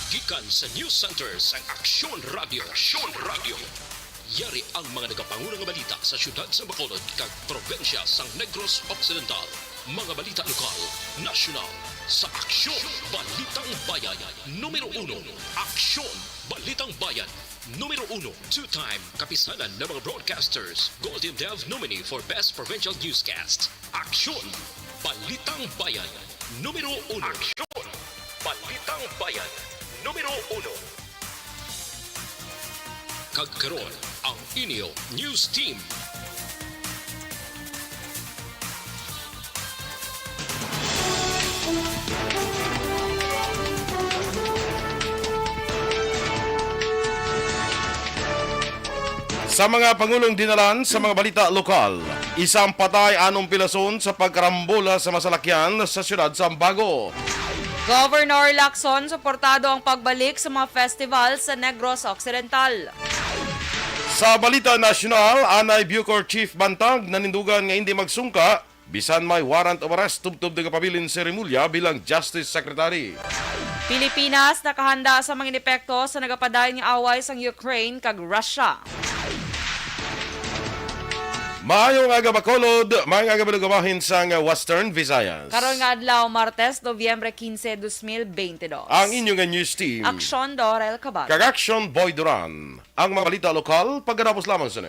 Gikan sa News Center sa Aksyon Radio. Aksyon Radio. Yari ang mga nagapangunang balita sa syudad sa Bacolod kag probensya sa Negros Occidental. Mga balita lokal, nasyonal, sa Aksyon Balitang Bayan. Numero 1, Aksyon Balitang Bayan. Numero 1, two-time kapisanan ng mga broadcasters. Golden Dev nominee for Best Provincial Newscast. Aksyon Balitang Bayan. Numero 1. Aksyon Balitang Bayan. Numero 1. Kagkaroon ang inyo News Team. Sa mga Pangulong dinalan sa mga balita lokal, isang patay 6 pilason sa pagkarambola sa masalakyan sa siyudad sa Ambago. Governor Aksyon, suportado ang pagbalik sa mga festival sa Negros Occidental. Sa balita nasyonal, Anay Bucor Chief Bantag nanindugan nga hindi magsungka bisan may warrant of arrest tubtob ng kapabilin si Remulla bilang Justice Secretary. Pilipinas nakahanda sa mga inepekto sa nagapadayon nga away sa Ukraine kag Russia. Maayong aga Bacolod, maayong aga balugamahin sa Western Visayas. Karon nga adlaw Martes, Nobyembre 15, 2022. Ang inyong news team. Aksyon Dorel Cabatu. Kag Aksyon Boy Duran. Ang mga balita lokal, pagkatapos lamang sa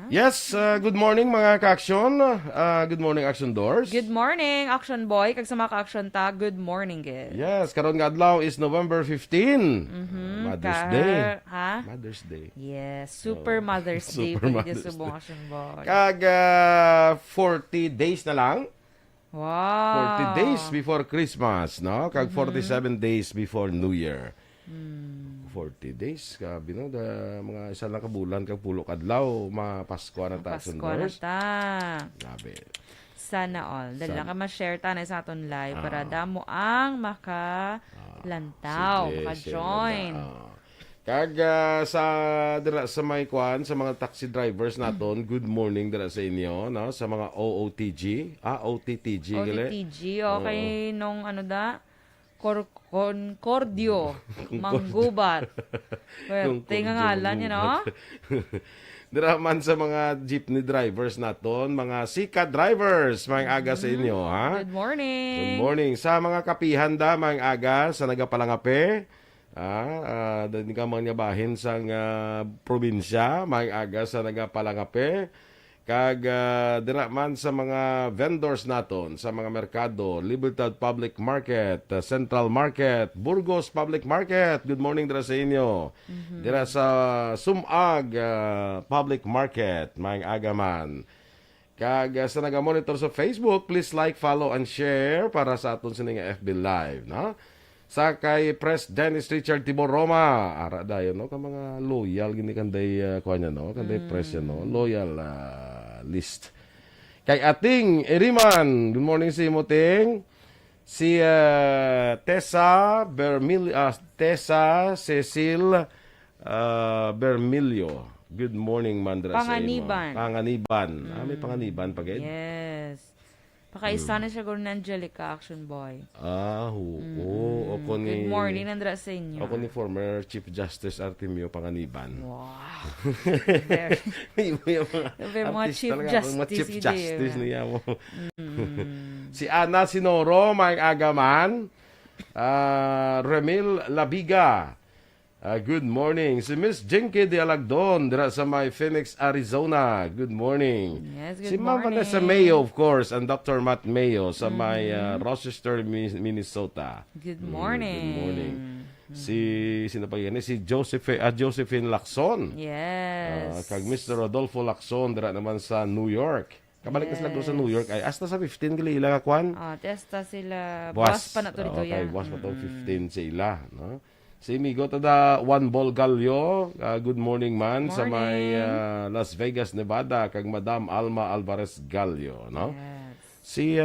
Yes, good morning mga ka-aksyon. Good morning, Aksyon Doors. Good morning, Action Boy. Kag sa mga ka-action ta, good morning, guys. Yes, karon nga adlaw is November 15. Mother's Day. Ha? Mother's Day. Yes, Super Mother's Day. Super Pwede Mother's subong Action Boy. Kag 40 days na lang. Wow. 40 days before Christmas, no? Kag 47 days before New Year. 40 days, kabi no, mga isa lang kabulan kag pulo kadlaw mapasko na ta Aksyon Pasko na Doors. ta. Grabe. Sana all. Dali lang ka ma-share ta na sa aton live para damo ang makalantaw, Sige, maka-join. Kag sa may kwan, sa mga taxi drivers naton, good morning dira sa inyo, no? Sa mga OOTG, OTTG gali. OTTG, okay, nung ano da? Concordio, Manggubat. Well, tinga ngalan yun, no? Dira man sa mga jeepney drivers naton, mga sikat drivers, mga aga sa inyo, ha? Good morning. Good morning. Sa mga kapihan da, mga aga, sa nagapalangape, dahil ka mga bahin sa probinsya, mga aga sa nagapalangape, kag dira man sa mga vendors naton sa mga merkado, Libertad Public Market, Central Market, Burgos Public Market. Good morning dira sa inyo. Dira sa Sumag Public Market, maayong aga man. Kag sa naga-monitor sa Facebook, please like, follow and share para sa aton sining FB Live, no? Sa kay Press Dennis Richard Tibor Roma, ara dayon no ka mga loyal gini kanday kuanya no, kanday press yan no, loyal list. Kay ating Eriman, good morning si Moting. Si Tessa Cecil Bermilio. Good morning Mandra Panganiban. sa imo. Panganiban. May panganiban pa gid. Yes. Pakaisa na siya gawin ng Angelica, Action Boy. Oo. Good morning, Nandra sa inyo. Ako ni former Chief Justice Artemio Panganiban. Wow. Yung Mga Chief Justice. Mga Chief Justice niya mo. Si Ana Sinoro, may agaman. Remil Labiga. Good morning. Si Miss Jinky de Alagdon, dira sa may Phoenix, Arizona. Good morning. Yes, Si good Ma'am morning. Vanessa Mayo, of course, and Dr. Matt Mayo sa may Rochester, Minnesota. Good morning. Good morning. Sino pa yan? Si Josephine Lacson. Yes. Kag Mr. Rodolfo Lacson, dira naman sa New York. Kabalik na sila doon sa New York. Ay, hasta sa 15 gali ila kakwan. Testa sila. Buwas Buwas pa na to dito okay, yan. buwas pa to 15 sila. No? Si Migo tada One Ball Gallo, good morning man sa may Morning. Las Vegas, Nevada kag Madam Alma Alvarez Gallo, no? Yes. Si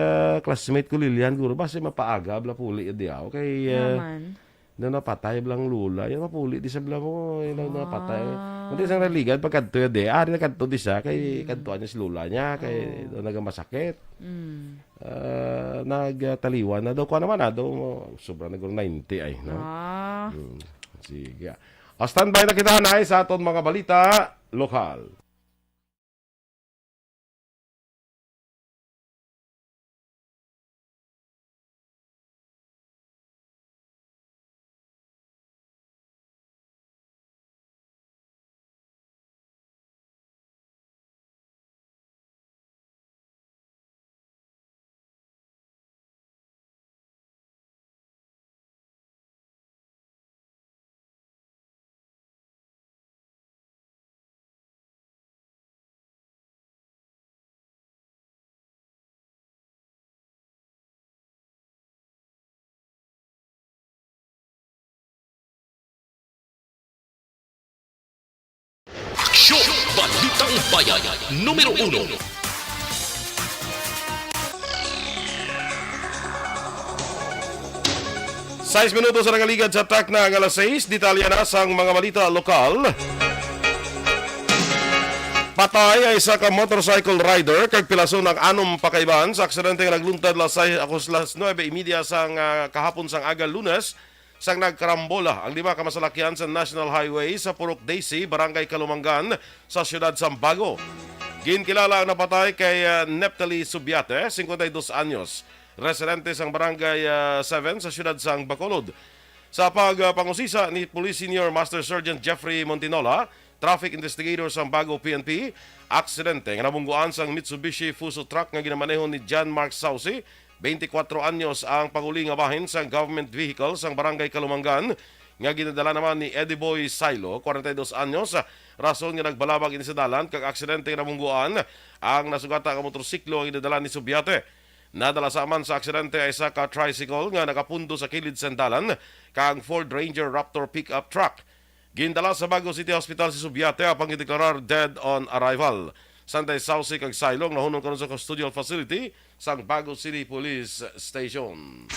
classmate ko Lilian guro ba si mapaaga bla puli di ako kay Naman. na napatay blang lula yan mapuli di sa bla mo na napatay. Hindi sang religad pag kadto di ari na kadto di siya kay kadto niya si lula niya kay do nagamasakit. Nagtaliwan na daw ko naman daw sobra na 90 ay no. Sige. Standby na kita na sa aton mga balita lokal. Aksyon! Balitang Bayan, Numero 1. 6 minutos sa nangaligad sa tak na ang alas 6. Detalya na sang mga balita lokal. Patay ay isa ka motorcycle rider kag pilason ng anom pakaiban sa aksidente nga nagluntad las 9:30 sang kahapon sang aga Lunes sang nagkarambola ang 5 ka masalakyan sa National Highway sa Purok Daisy, Barangay Kalumangan sa siyudad Sambago. Ginkilala ang napatay kay Neptali Subiate, 52 anyos, residente sang Barangay 7 sa siyudad sang Bacolod. Sa pagpangusisa ni Police Senior Master Sergeant Jeffrey Montinola, traffic investigator sang Bago PNP, aksidente nga nabungguan sang Mitsubishi Fuso truck nga ginamanehon ni John Mark Saucy, 24 anyos ang panguli nga bahin sang government vehicle sang Barangay Kalumangan nga ginadala naman ni Eddie Boy Silo, 42 anyos, rason nga nagbalabag ini sa dalan kag aksidente nga nabungguan ang nasugata ka motorsiklo nga ginadala ni Subiate. Nadala saman sa aksidente ay isa ka tricycle nga nakapundo sa kilid sa dalan kag Ford Ranger Raptor pickup truck. Gindala sa Bago City Hospital si Subiate apang gideklarar dead on arrival. Santay Saucy kag Silong nahunong karon sa custodial facility sang Bago City Police Station.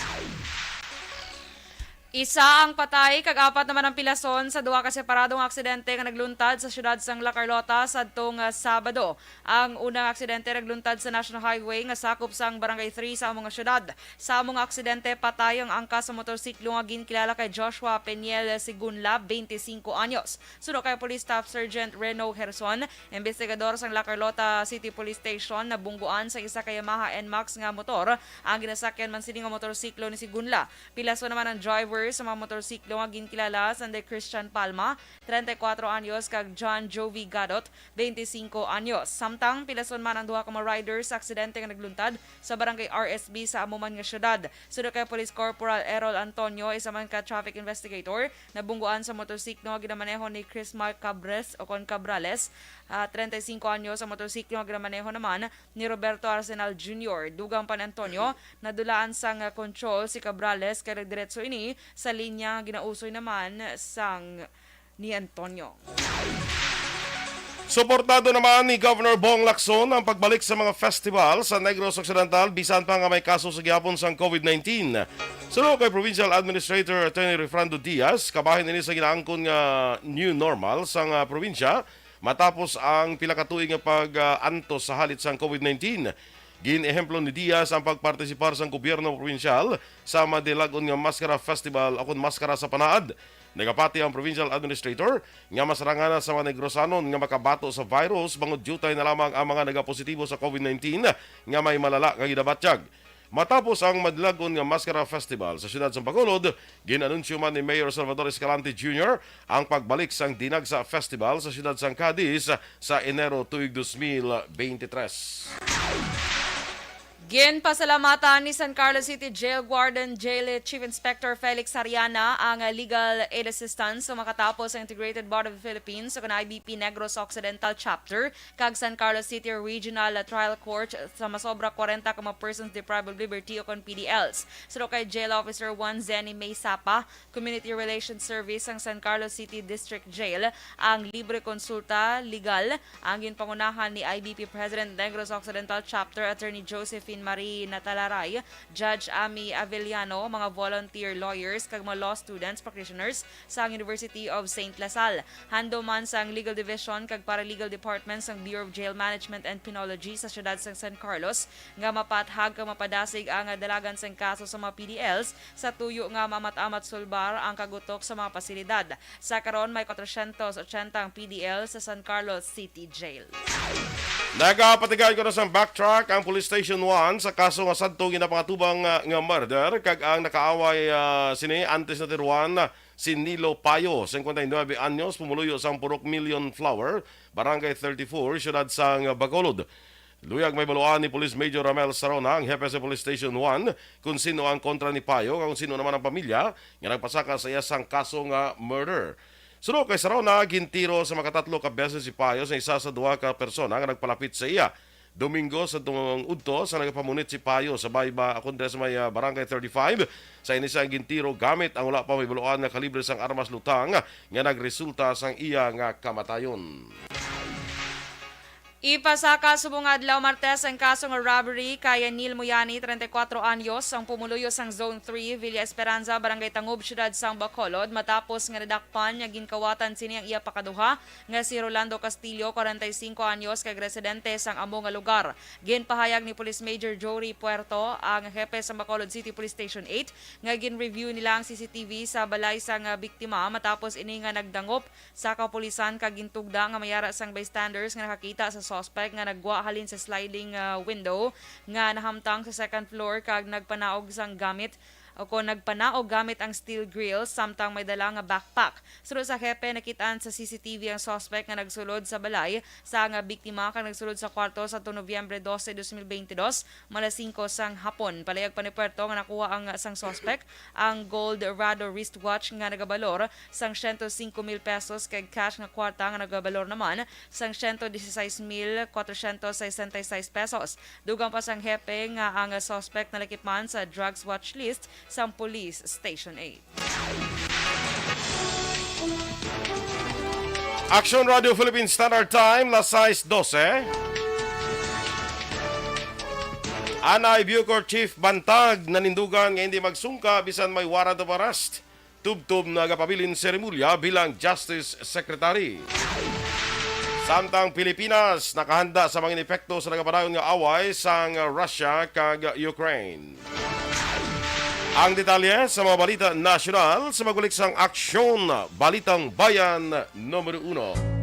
Isa ang patay, kag-apat naman ang pilason sa duha ka separadong aksidente nga nagluntad sa siyudad sang La Carlota sadtong Sabado. Ang unang aksidente nagluntad sa National Highway nga sakop sang Barangay 3 sa among syudad. Sa among aksidente patay ang angkas sa motorsiklo nga ginkilala kay Joshua Peniel Sigunla, 25 anyos. Suno kay Police Staff Sergeant Reno Herson, investigador sang La Carlota City Police Station, nabungguan sa isa ka Yamaha NMAX nga motor ang ginasakyan man sini nga motorsiklo ni Sigunla. Pilason naman ang driver sa mga motorsiklo nga ginkilala Sanday Christian Palma, 34 anyos, kag John Jovi Gadot, 25 anyos. Samtang pilason man ang duha ka mga riders sa aksidente nga nagluntad sa Barangay RSB sa amuman nga syudad. Sunod kay Police Corporal Errol Antonio, isa man ka traffic investigator, nabungguan sa motorsiklo nga ginamaneho ni Chris Mark Cabrales, 35 anyos. Sa motorsiklo nga ginamaneho naman ni Roberto Arsenal Jr. Dugang pa ni Antonio, nadulaan sang control si Cabrales kay diretso ini sa linya ginausoy naman sang ni Antonio. Suportado naman ni Governor Bong Lacson ang pagbalik sa mga festival sa Negros Occidental bisan pa nga may kaso sa gihapon sang COVID-19. Sunod kay Provincial Administrator Attorney Refrando Diaz, kabahin ini sa ginaangkon nga new normal sang probinsya matapos ang pila ka tuig nga pag-antos sa halit sang COVID-19. Gin-ehemplo ni Diaz ang pagpartisipar sa gobyerno probinsyal sa madilagon nga Maskara Festival o Maskara sa Panaad. Nagapati ang provincial administrator nga masarangana sa mga Negrosanon nga makabato sa virus bangod jutay na lamang ang mga nagapositibo sa COVID-19 nga may malala nga gidabatyag. Matapos ang madilagon nga Maskara Festival sa siyudad sa Bacolod, ginanunsyo man ni Mayor Salvador Escalante Jr. ang pagbalik sang Dinagsa Festival sa siyudad sang Cadiz sa Enero tuig 2023. Ginpasalamatan ni San Carlos City Jail Warden Jail Chief Inspector Felix Hariana ang legal aid assistance sa makatapos ang Integrated Board of the Philippines sa IBP Negros Occidental Chapter kag San Carlos City Regional Trial Court sa masobra 40 ka mga persons deprived of liberty o kon PDLs. Suro kay Jail Officer 1 Zenny May Sapa, Community Relations Service ang San Carlos City District Jail ang libre konsulta legal ang ginpangunahan ni IBP President Negros Occidental Chapter Attorney Josephine Marie Natalaray, Judge Ami Avellano, mga volunteer lawyers kag mga law students, practitioners sa University of St. Lasal. Hando man sang Legal Division kag Paralegal Department sang Bureau of Jail Management and Penology sa siyudad sang San Carlos nga mapathag kag mapadasig ang dalagan sang kaso sa mga PDLs sa tuyo nga mamat-amat sulbar ang kagutok sa mga pasilidad. Sa karon may 480 ang PDL sa San Carlos City Jail. Nagapatigay ko na sa backtrack ang Police Station 1 sa kaso nga sadto ginapangatubang nga murder kag ang nakaaway sini antes na tiruan si Nilo Payo, 59 anyos, pumuluyo sa Purok Million Flower, Barangay 34, siyudad sang Bacolod. Luyag may baluan ni Police Major Ramel Sarona, ang hepe sa Police Station 1, kung sino ang kontra ni Payo, kung sino naman ang pamilya nga nagpasaka sa iya sang kaso nga murder. Suno kay Sarona, gintiro sa makatatlo ka beses si Payo sa isa sa duha ka persona nga nagpalapit sa iya. Domingo sa tumong udto sa nagapamunit si Payo sa bayba akundre sa may Barangay 35 sa inisang gintiro gamit ang wala pa may baluan nga kalibre sang armas lutang nga nagresulta sang iya nga kamatayon. Ipasaka subong adlaw Martes ang kaso ng robbery kay Neil Muyani, 34 anyos, ang pumuluyo sang Zone 3, Villa Esperanza, Barangay Tangub, siyudad sang Bacolod, matapos nga nadakpan nga ginkawatan sini ang iya pakaduha nga si Rolando Castillo, 45 anyos, kay residente sang amo nga lugar. Ginpahayag ni Police Major Jory Puerto, ang hepe sa Bacolod City Police Station 8, nga gin-review nila ang CCTV sa balay sang biktima matapos ini nga nagdangop sa kapulisan kag gintugda nga mayara sang bystanders nga nakakita sa suspect nga nagwa halin sa sliding window nga nahamtang sa second floor kag nagpanaog sang gamit o kung nagpanaog gamit ang steel grill samtang may dala nga backpack. Suro sa hepe nakitaan sa CCTV ang suspect nga nagsulod sa balay sa nga biktima kang nagsulod sa kwarto sa Nobyembre 12, 2022 malas 5 sang hapon. Palayag pa ni Puerto nga nakuha ang sang suspect ang gold Rado wristwatch nga nagabalor sang 105,000 pesos kay cash nga kwarta nga nagabalor naman sang 116,466 pesos. Dugang pa sang hepe nga ang suspect nalakipman sa drugs watch list sa Police Station 8. Aksyon Radio Philippine Standard Time, las 6:12. Anay Bucor Chief Bantag nanindugan nga hindi magsungka bisan may warrant of arrest. Tubtub na gapabilin seremulya bilang Justice Secretary. Samtang Pilipinas nakahanda sa mga epekto sa nagapadayon nga away sang Russia kag Ukraine. Ang detalye sa mga balita nasyonal sa magulik sang Aksyon, Balitang Bayan, Numero 1.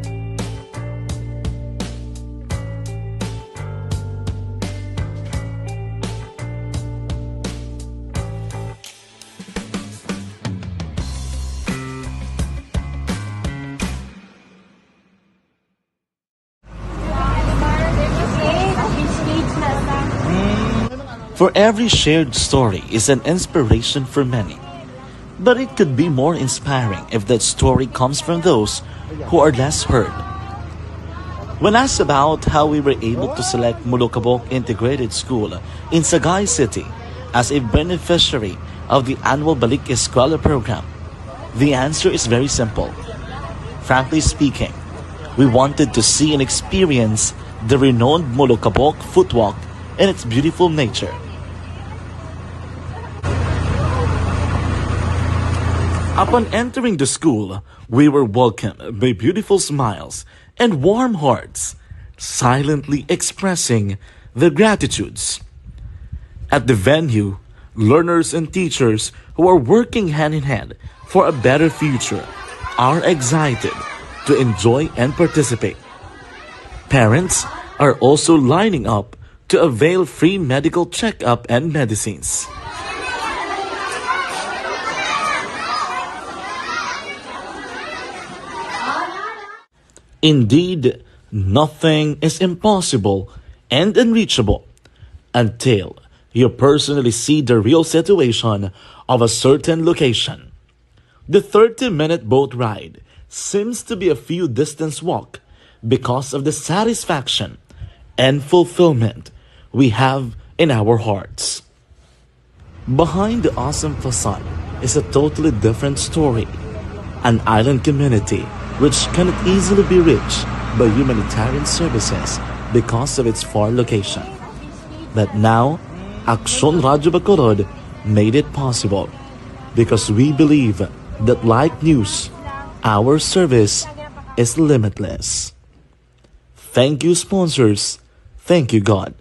For every shared story is an inspiration for many. But it could be more inspiring if that story comes from those who are less heard. When asked about how we were able to select Mulukabok Integrated School in Sagay City as a beneficiary of the annual Balik Eskwela program, the answer is very simple. Frankly speaking, we wanted to see and experience the renowned Mulukabok footwalk and its beautiful nature. Upon entering the school, we were welcomed by beautiful smiles and warm hearts, silently expressing their gratitudes. At the venue, learners and teachers who are working hand in hand for a better future are excited to enjoy and participate. Parents are also lining up to avail free medical checkup and medicines. Indeed, nothing is impossible and unreachable until you personally see the real situation of a certain location. The 30-minute boat ride seems to be a few distance walk because of the satisfaction and fulfillment we have in our hearts. Behind the awesome facade is a totally different story. An island community which cannot easily be reached by humanitarian services because of its far location. But now, Aksyon Radio Bacolod made it possible because we believe that like news, our service is limitless. Thank you, sponsors. Thank you, God.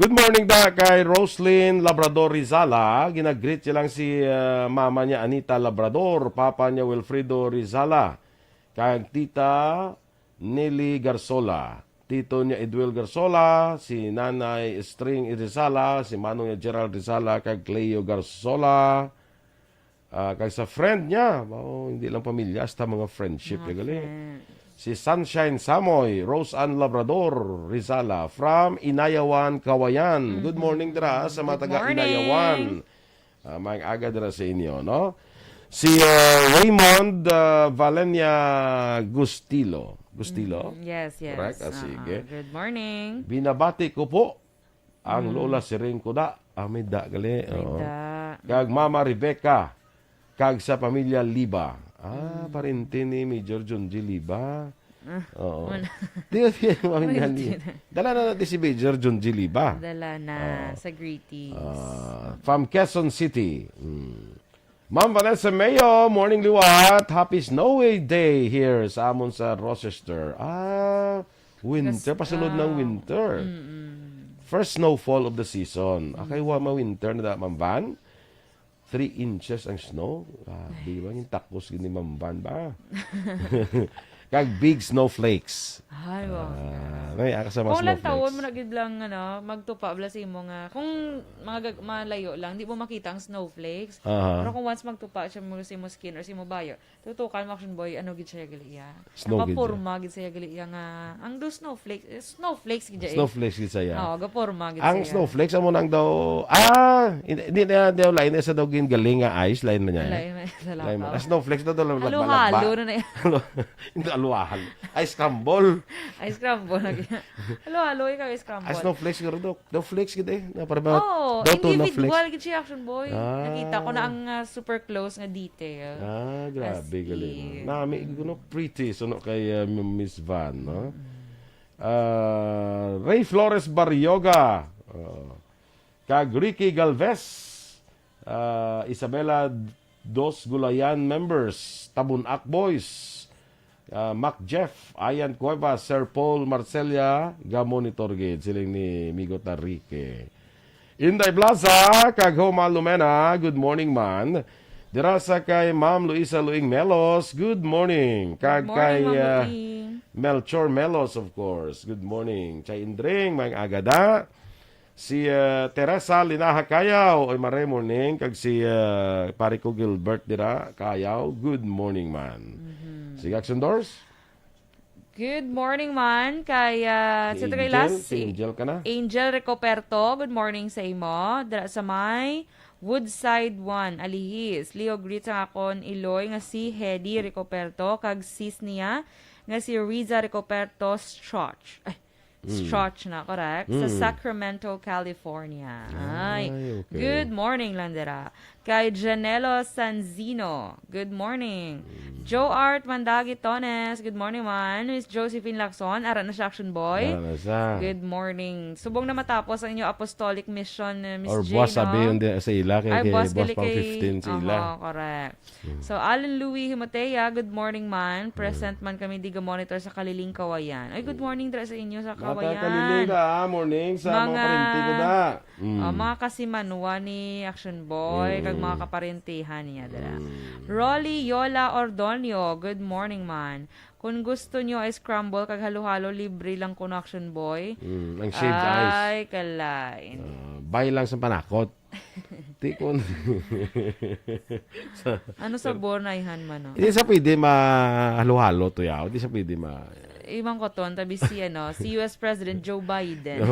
Good morning da kay Roslyn Labrador Rizala. Ginagreet niya lang si mama niya Anita Labrador, papa niya Wilfredo Rizala, kag tita Nelly Garzola, tito niya Edwil Garzola, si nanay String Rizala, si manong niya Gerald Rizala, kag Cleo Garzola, kag sa friend niya, hindi lang pamilya, hasta mga friendship. Si Sunshine Samoy, Rose Ann Labrador, Rizala, from Inayawan, Kawayan. Good morning dira sa mga taga Inayawan. May aga dira sa inyo, no? Si Raymond Valenia Gustilo. Yes. Correct? Sige. Good morning. Binabati ko po ang Lola Siring Kuda. Amida, gali. Kag Mama Rebecca. Kag sa pamilya Liba. Parente ni Major John G. Liba. Oo. Dala na natin si Major John G. Liba. Dala na sa greetings. From Quezon City. Ma'am Vanessa Mayo, morning liwat. Happy snowy day here sa amon sa Rochester. Winter. Pasulod ng winter. First snowfall of the season. Akay wa ma-winter na Ma'am Van. 3 inches ang snow. Di ba yung takos gini mamban ba? Kag big snowflakes. Ay, wow. May akasama kung lang snowflakes. taon mo nagid lang magtupa bla sa imo nga kung malayo lang di mo makita ang snowflakes. Pero kung once magtupa siya mo sa imo skin or sa imo bayo, tutukan mo action boy ano gid siya gali iya. Gaporma gid siya gali iya nga ang do snowflakes gid iya. Snowflakes gid siya. Gaporma gid siya. Ang snowflakes amo nang daw hindi na daw lain sa daw gin galing nga ice line man yan. Lain man. Snowflakes daw lang balagba. Halo na Hindi aluahan. Ice crumble. Ice crumble. Halo, ikaw ice crumble. Snowflakes garo do. Daw flakes gid na para ba? Individual gid siya action boy. Nakita ko na ang super close nga detail. Grabe galing. Nami ko pretty so kay Miss Van, no? Ray Flores Barrioga. Kag Ricky Galvez. Isabela Dos Gulayan members. Tabunak Boys. Mac Jeff, Ayan Cueva, Sir Paul Marcelia, Gamonitor Gate, siling ni Migo Tarike. Inday Plaza, kag Homa Lumena, good morning man. Dirasa kay Ma'am Luisa Luing Melos, good morning. Kag kay Melchor Melos, of course, good morning. Chay Indring, may agada. Si Teresa Linaha Kayaw, ay maray morning. Kag si Pariko Gilbert dira, Kayaw, good morning man. Sige, Aksyon Doors. Good morning man kay si Angel ka na. Angel Recoperto, good morning sa imo. Dira sa may Woodside 1, Alihis. Leo greets ang akon Iloy nga si Hedy Recoperto kag sis niya nga si Riza Recoperto Strach. Strach na, correct? Sa Sacramento, California. Okay. Good morning, Landera. Kay Janelo Sanzino, good morning. Joe Art Mandagi Tones, good morning man. Miss Josephine Lacson, ara na siya Action Boy. Good morning. Subong na matapos ang inyong apostolic mission, Miss Or J, boss no? sabi yun sa ila, kay boss pang 15 sa ila. Correct. So, Alan Louie Himotea, good morning man. Present man kami diga monitor sa Kaliling Kawayan. Ay, good morning dra sa inyo sa Kawayan. Kaliling na, morning sa mga parenti ko na. Mga kasimanwa ni Action Boy, kag mga kaparentihan niya dala. Rolly Yola Ordonio, good morning man. Kung gusto nyo ay scramble kag halo-halo, libre lang kuno Aksyon Boy. Ang shaved ice. Ay, kalain. Bay lang sa panakot. Di ko Ano sabor na ihan man, no? Hindi sa pwede mahalo-halo to yaw. Hindi sa pwede Ibang ko ton, tabi si US President Joe Biden.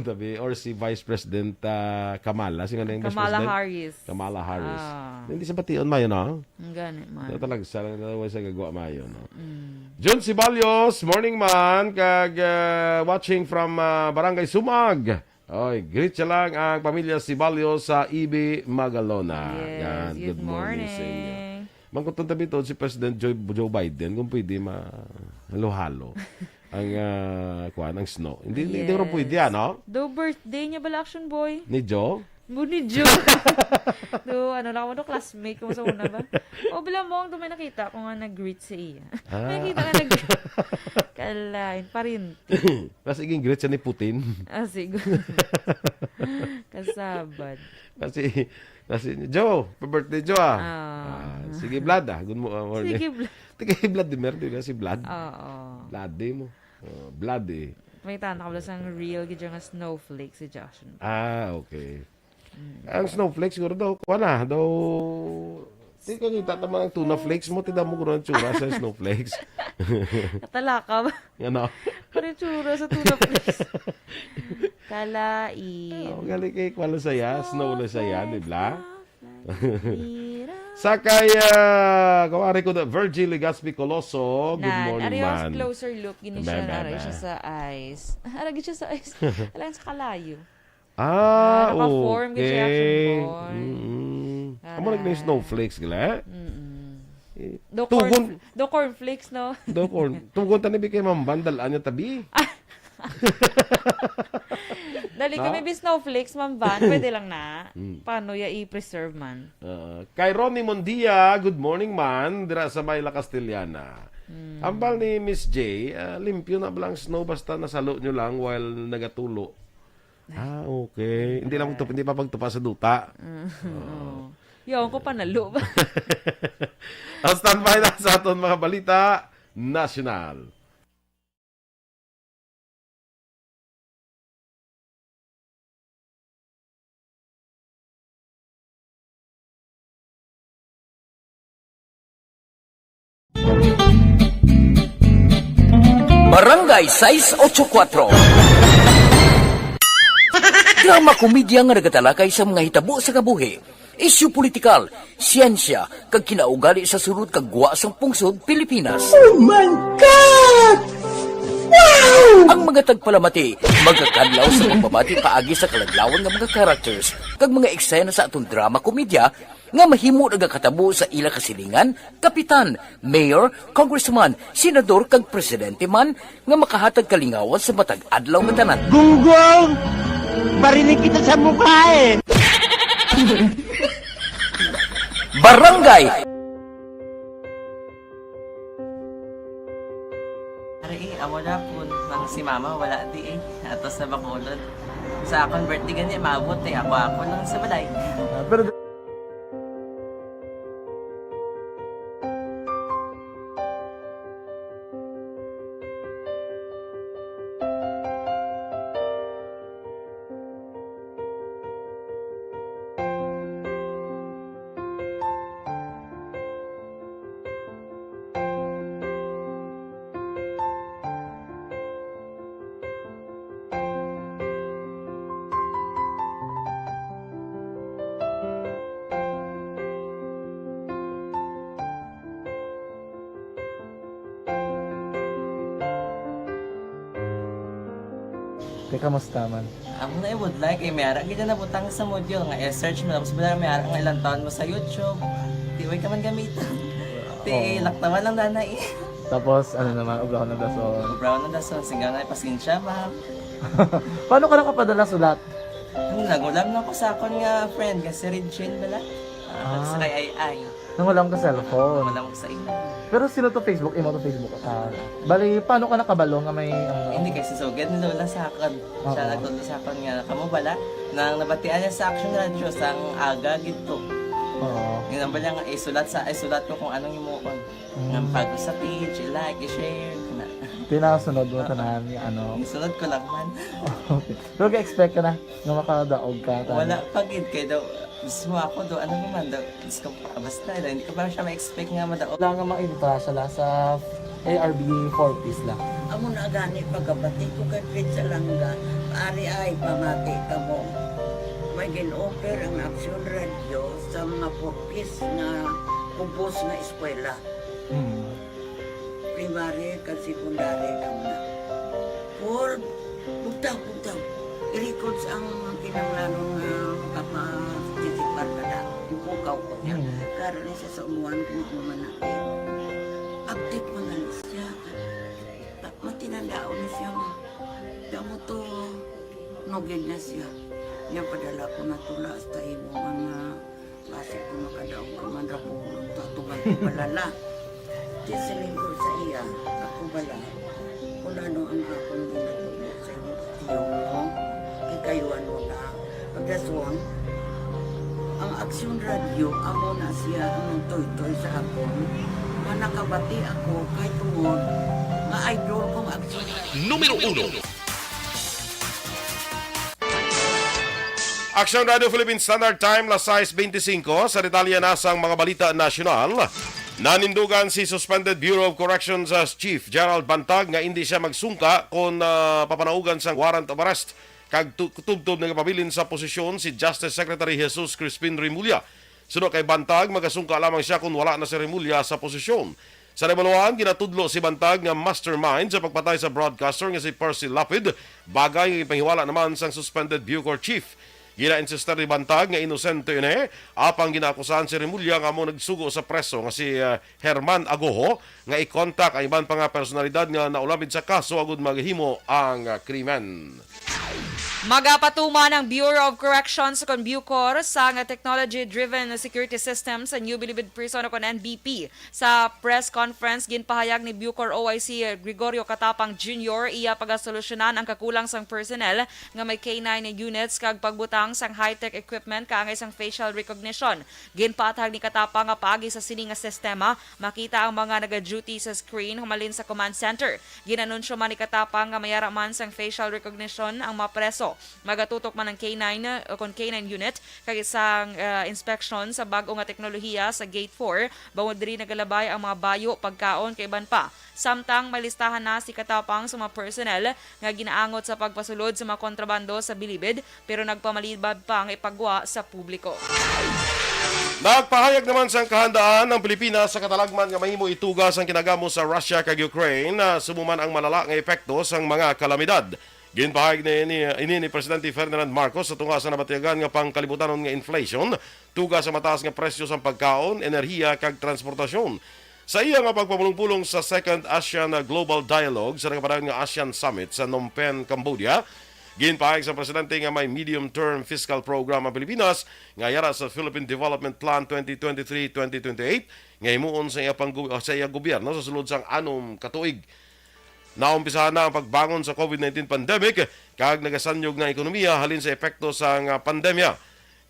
tabi or si Vice President Kamala. Sino na yung Vice Kamala President? Harris. Kamala Harris. Ah. Hindi sa bation mayo, no? Ang ganit man. Ito talaga sa gagawa mayo, no? John Sibalios, morning man, kag watching from Barangay Sumag. Oy, greet siya lang ang pamilya Sibalios sa EB Magalona. Yes, good morning. sa inyo. Mangkutong tabi to si President Joe Biden kung pwede mahalo-halo ang snow. Hindi rin pwede, ano? Do birthday niya bala Aksyon Boy? Ni Joe? Ni Joe. Do, lang mo classmate ko sa una ba? O, bila mo, may nakita ko nga nag-greet sa iya. May nakita nga nag-greet. Kalain, parinti. Kasi iging greet siya ni Putin. Siguro. Kasabad. Kasi Joe, birthday Joe sige Vlad good morning. Sige, Vlad. Sige Vlad, di si Vlad. Oo. Vlad mo. Vlad eh. May tanda ka sang real gidya nga snowflake si Joshua. Okay. Ang snowflakes siguro daw, kuha daw, di ka kita tamang ang tuna flakes mo, tida mo gano'n tsura sa snowflakes. Katalaka ba? Ano? Parang tsura sa tuna flakes. Kalain. Galing kay kwala saya, snow na saya, di ba? Sakay, kawari ko na, Virgil Legaspi Coloso, good morning man. Closer look, gini siya, aray siya sa eyes. Aragin siya sa eyes. Alang sa kalayo. Okay. Naka-form gini siya Aksyon Boy. Amo naging snowflakes gila. Do cornflakes, no? Tugon tani bi kay mambandal anya tabi. Dali kami bi snowflakes, mamban, pwede lang na. Paano ya i-preserve man? Kay Ronnie Mondia, good morning man, dira sa Mayla Castellana. Ambal ni Miss J, limpyo na balang snow basta nasalo nyo lang while nagatulo. Okay. Hindi pa pagtupa sa duta. Yawan ko panalo ba? Standby na sa aton mga balita national. Barangay 684. Drama komedya nga nagatalakay sa mga hitabo sa kabuhi, isyu politikal, siyensya, kag kinaugali sa surut kag guwa sang pungsod Pilipinas. Oh my God! Wow! Ang mga tagpalamati, magkakadlaw sa pagbabati paagi sa kalaglawan ng mga characters kag mga eksena sa atong drama komedya nga mahimo nagakatabo sa ila kasilingan, kapitan, mayor, congressman, senador kag presidente man nga makahatag kalingawan sa matag adlaw nga tanan. Gunggong! Barinig kita sa mukha eh! Barangay! Ari, amo na po. Nang si mama, wala di eh. Atos na bakulod. Sa akong birthday gani, maabot eh. Ako lang sa balay. Pero Teka, kamusta man? Ako na would like eh. Mayara, kita na butang sa module. Nga search mo. Tapos bala mayara nga ilang taon mo sa YouTube. Tiway ka man gamitan. Laktaman lang nanay eh. Tapos, ano naman, ubra ko ng dason. Brown na dason. Singgang na pasensya, ma'am. Paano ka nakapadala sulat? Nagulam na ko sa akon nga friend. Kasi Regine bala. Nagsakay ay. Nangulam ka cellphone. Wala mo sa ina. Pero sino to Facebook? Imo to Facebook. Bali, paano ka nakabalo nga may... Hindi kasi sugad ni Lola sa akin. Siya nagtulong sa akin nga, kamo bala, nang nabatian niya sa Aksyon Radio sang aga gito. Oo. Ganun ba lang, isulat ko kung anong imuon. Nga pag sa page, i-like, i-share. Tinasunod mo tanan yung ano. Isunod ko lang man. Okay. Pero ka-expect ka na nga makadaog ka. Wala, pag-id kayo daw, gusto mo ako daw, ano naman daw, gusto ko, basta, hindi ko ba siya ma-expect nga madaog. Wala nga ma-invita sila sa ARB 4 piece lang. Amo na gani pagkabati ko kay Pizza Langga, ari ay pamati ka mo. May gin-offer ang Aksyon Radio sa mga purpose nga kumpos nga eskwela. Primary kag secondary ka na. For bugtaw. I-record sa ang kinanglanong kapasisipar ka na. Ipukaw ko niya. Karoon niya sa umuwan kung umanaki. Update mo na siya. Matinandao na siya mo. Damo to, nugid na siya. Niya padala ko na tula sa imo mga klase ko makadaong ka man rapulong to. Tugal ko balala. Di sa linggo sa iya, ako bala. Kung ano ang akong ginatulog sa iyo, tiyo mo, ikayuan mo na. Pagdaswang, ang Aksyon Radio, amo na siya ang toy-toy sa akon. Manakabati ako kay tungod nga idol kong Aksyon Radio. Numero 1. Aksyon Radio Philippine Standard Time, las 6:25. Sa detalye na sang mga balita nasyonal. Nanindugan si Suspended Bureau of Corrections as Chief Gerald Bantag nga hindi siya magsungka kung papanaugan sang warrant of arrest kag tubtob nga pabilin sa posisyon si Justice Secretary Jesus Crispin Remulla. Suno kay Bantag, magasungka lamang siya kung wala na si Remulla sa posisyon. Sa rebaluan, ginatudlo si Bantag nga mastermind sa pagpatay sa broadcaster nga si Percy Lapid, bagay nga ipahiwala naman sang Suspended Bureau Chief. Gina-insister ni Bantag nga inosente yun apang ginaakusahan si Remulla nga mo nagsugo sa preso nga si Herman Agoho nga i-contact ang iban pa nga personalidad nga naulabid sa kaso agud maghimo ang krimen. Magapatuman ang Bureau of Corrections kon Bucor sa technology-driven security system sa New Bilibid Prison kon NBP. Sa press conference, ginpahayag ni Bucor OIC Gregorio Katapang Jr. iya pagasolusyonan ang kakulang sang personnel nga may K9 units kag pagbutang sang high-tech equipment kaangay sang facial recognition. Ginpatag ni Katapang nga paagi sa sini nga sistema, makita ang mga naga-duty sa screen humalin sa command center. Ginanunsyo man ni Katapang nga mayara man sang facial recognition ang mga preso. Magatutok man ang K9 kon K9 unit kag isang inspection sa bag-o nga teknolohiya sa Gate 4 bawod diri nagalabay ang mga bayo pagkaon kay iban pa. Samtang malistahan na si Katapang sa mga personnel nga ginaangot sa pagpasulod sa mga kontrabando sa Bilibid pero nagpamalibad pa ang ipagwa sa publiko. Nagpahayag naman sa kahandaan ng Pilipinas sa katalagman nga mahimo itugas ang kinagamo sa Russia kag Ukraine na sumuman ang malala nga epekto sang mga kalamidad. Ginpahayag ni Presidente Ferdinand Marcos sa tunga sa nabatiyagan nga pangkalibutanon nga inflation, tuga sa mataas nga presyo sa pagkaon, enerhiya kag transportasyon. Sa iya nga pagpamulong-pulong sa Second ASEAN Global Dialogue sa nagapadayon nga ASEAN Summit sa Phnom Penh, Cambodia, ginpahayag sa Presidente nga may medium-term fiscal program ang Pilipinas nga yara sa Philippine Development Plan 2023-2028 nga himuon sa iya gobyerno sa sulod sang 6 katuig. Naumpisahan na ang pagbangon sa COVID-19 pandemic kag nagasanyog na ekonomiya halin sa epekto sa pandemya.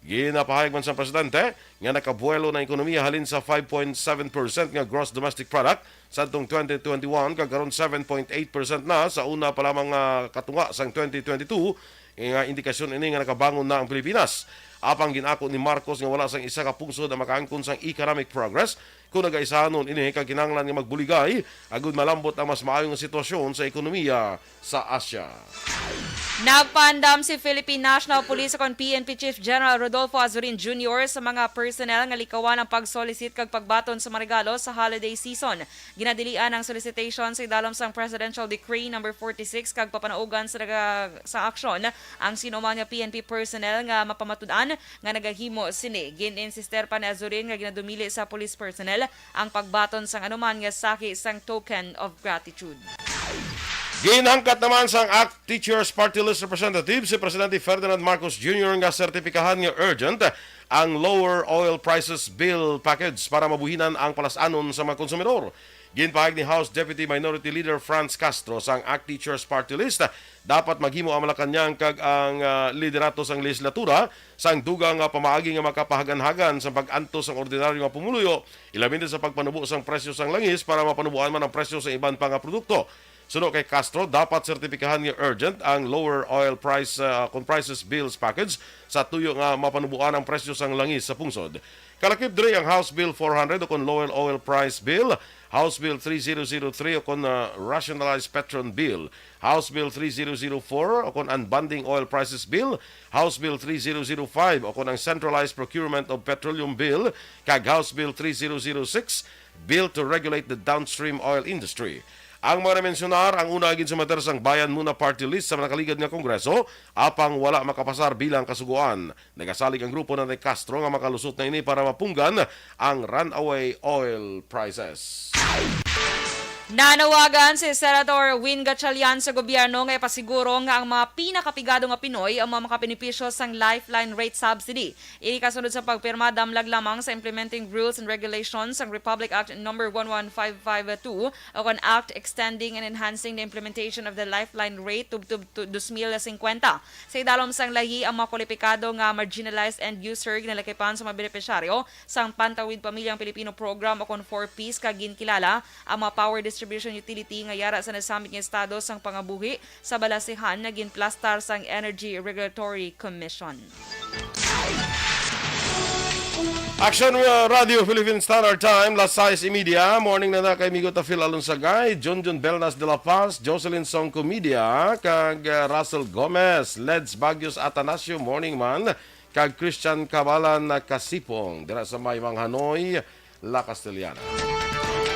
Ginapahayag man sa Presidente nga nakabuelo na ekonomiya halin sa 5.7% nga gross domestic product sa atong 2021 kag karon 7.8% na sa una pa lamang katunga sang 2022 nga indikasyon ini nga nakabangon na ang Pilipinas. Apang ginako ni Marcos nga wala sang isa ka pungsod na makaangkon sang economic progress kung nagaisahanon ini kag kinahanglan nga magbuligay agud malambot ang mas maayong sitwasyon sa ekonomiya sa Asia. Nagpaandam si Philippine National Police kon PNP Chief General Rodolfo Azurin Jr. sa mga personnel nga likawan ang pag-solicit kag pagbaton sa mga regalo sa holiday season. Ginadilian ang solicitation sa idalom sang Presidential Decree No. 46 kag papanaugan sa aksyon ang sinuman nga PNP personnel nga mapamatud-an nga nagahimo sini. Gin-insister pa ni Azurin nga ginadumili sa police personnel ang pagbaton sang anuman nga saki sang token of gratitude. Ginangkat naman sang ACT Teachers Party List Representative si Presidente Ferdinand Marcos Jr. nga sertipikahan nga urgent ang lower oil prices bill package para mabuhinan ang palasanon sa mga konsumidor. Ginpahag ni House Deputy Minority Leader Franz Castro sang ACT Teachers Party List dapat maghimo ang Malacanang kag ang liderato sang legislatura sang dugang pamaagi nga makapahagan-hagan sa pag-antos sang ordinaryo nga pumuluyo ilabi sa pagpanubo sang presyo sang langis para mapanubuan man ang presyo sa iban pa nga produkto. Suno kay Castro, dapat sertipikahan nga urgent ang lower oil price comprises bills package sa tuyo nga mapanubuan ang presyo sang langis sa pungsod. Kalakip diri ang House Bill 400 o kon lower oil price bill, House Bill 3003 o kon rationalized petron bill, House Bill 3004 o kon unbundling oil prices bill, House Bill 3005 o kon ang centralized procurement of petroleum bill, kag House Bill 3006 bill to regulate the downstream oil industry. Ang mga mensionar ang una agin sa mater sang Bayan muna party list sa nakaligad nga Kongreso apang wala makapasar bilang kasuguan. Nagasalig ang grupo na Castro nga makalusot na ini para mapunggan ang runaway oil prices. Nanawagan si Senator Win Gatchalian sa gobyerno nga ipasiguro nga ang mga pinakapigado nga Pinoy ang mga makapinipisyo sang lifeline rate subsidy. Ini kasunod sa pagpirma damlag lamang sa Implementing Rules and Regulations sang Republic Act No. 11552 o kon Act Extending and Enhancing the Implementation of the Lifeline Rate to 2050. Sa idalom sang lahi ang mga kwalipikado nga marginalized end user ginalakipan sa mga benepisyaryo sang Pantawid Pamilyang Pilipino Program o kon 4Ps kagin kilala ang mga power distribution utility nga yara sa nasamit nga estado sang pangabuhi sa balasihan na ginplastar sang Energy Regulatory Commission. Aksyon Radio Philippine Standard Time, las 6:30. Morning na kay Migo Tafil Alonsagay, Junjun Belnas de La Paz, Jocelyn Songco Media, kag Russell Gomez, Leds Bagyos Atanasio, morning man, kag Christian Cabalan na Kasipong, dira sa Maymang Hanoi, La Castellana.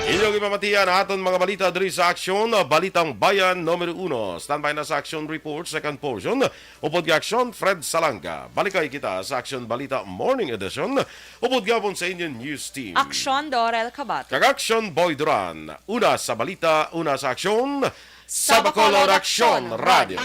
Inyong ipamatiyan aton mga balita diri sa Aksyon, Balitang Bayan Numero 1. Standby na sa Aksyon Report, second portion. Upod ka Aksyon, Fred Salanga. Balikay kita sa Aksyon Balita Morning Edition. Upod gabon sa inyong news team. Aksyon Dorel Cabatu. Kag Aksyon Boy Duran. Una sa balita, una sa Aksyon. Sa Bacolod Aksyon Radio.